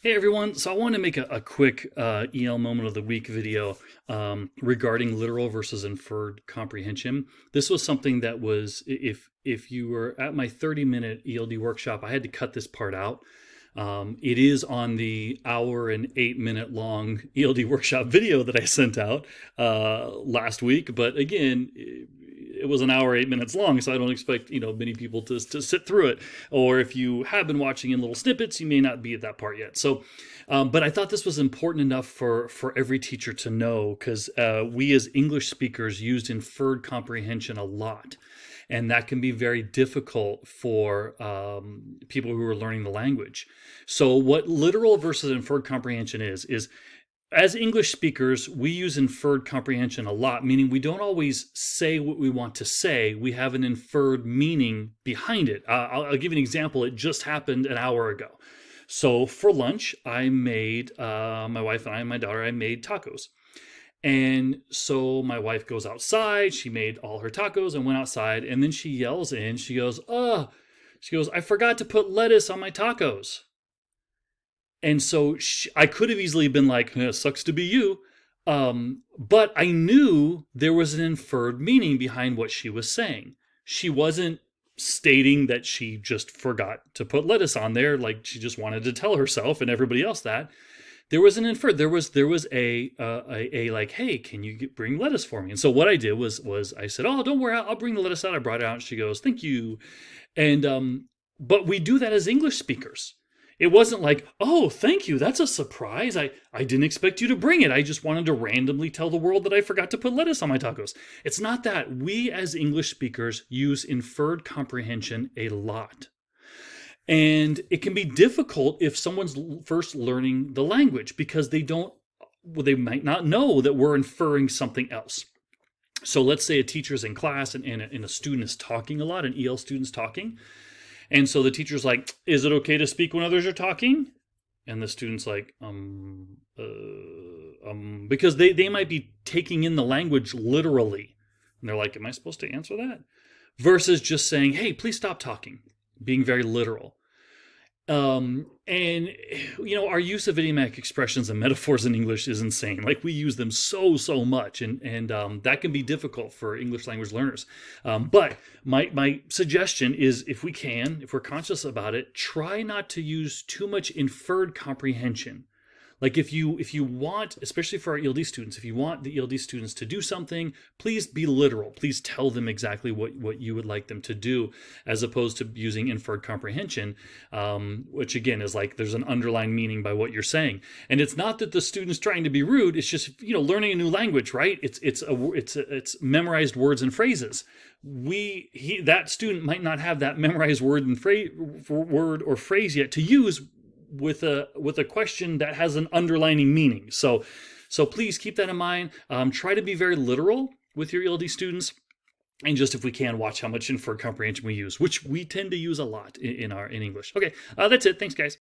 Hey everyone, so I want to make a quick EL moment of the week video regarding literal versus inferred comprehension. This was something that was, if you were at my 30-minute ELD workshop, I had to cut this part out. It is on the hour and 8-minute long ELD workshop video that I sent out last week, but again, it was an hour, 8 minutes long, so I don't expect many people to sit through it. Or if you have been watching in little snippets, you may not be at that part yet. So, but I thought this was important enough for every teacher to know, because we as English speakers used inferred comprehension a lot. And that can be very difficult for people who are learning the language. So what literal versus inferred comprehension is as English speakers, we use inferred comprehension a lot, meaning we don't always say what we want to say. We have an inferred meaning behind it. I'll give you an example. It just happened an hour ago. So for lunch, I made, my wife and I and my daughter, I made tacos. And so my wife goes outside, she made all her tacos and went outside, and then she yells in, she goes, I forgot to put lettuce on my tacos. And so I could have easily been like, sucks to be you. But I knew there was an inferred meaning behind what she was saying. She wasn't stating that she just forgot to put lettuce on there, like she just wanted to tell herself and everybody else that. There was an inferred. There was a like, hey, can you bring lettuce for me? And so what I did was I said, oh, don't worry, I'll bring the lettuce out. I brought it out. And she goes, thank you. And but we do that as English speakers. It wasn't like, oh, thank you, that's a surprise. I didn't expect you to bring it. I just wanted to randomly tell the world that I forgot to put lettuce on my tacos. It's not that. We as English speakers use inferred comprehension a lot. And it can be difficult if someone's first learning the language because they might not know that we're inferring something else. So let's say a teacher's in class and a student is talking a lot, an EL student's talking. And so the teacher's like, is it okay to speak when others are talking? And the student's like, because they might be taking in the language literally. And they're like, am I supposed to answer that? Versus just saying, hey, please stop talking, being very literal. And our use of idiomatic expressions and metaphors in English is insane. Like we use them so much, and that can be difficult for English language learners. But my suggestion is, if we're conscious about it, try not to use too much inferred comprehension. Like if you want, especially for our ELD students, if you want the ELD students to do something, please be literal. Please tell them exactly what you would like them to do, as opposed to using inferred comprehension, which again is like there's an underlying meaning by what you're saying. And it's not that the student's trying to be rude. It's just learning a new language, right? It's memorized words and phrases. That student might not have that memorized word or phrase yet to use with a question that has an underlining meaning. So please keep that in mind. Try to be very literal with your ELD students, and just if we can, watch how much inferred comprehension we use, which we tend to use a lot in English. Okay, that's it. Thanks, guys.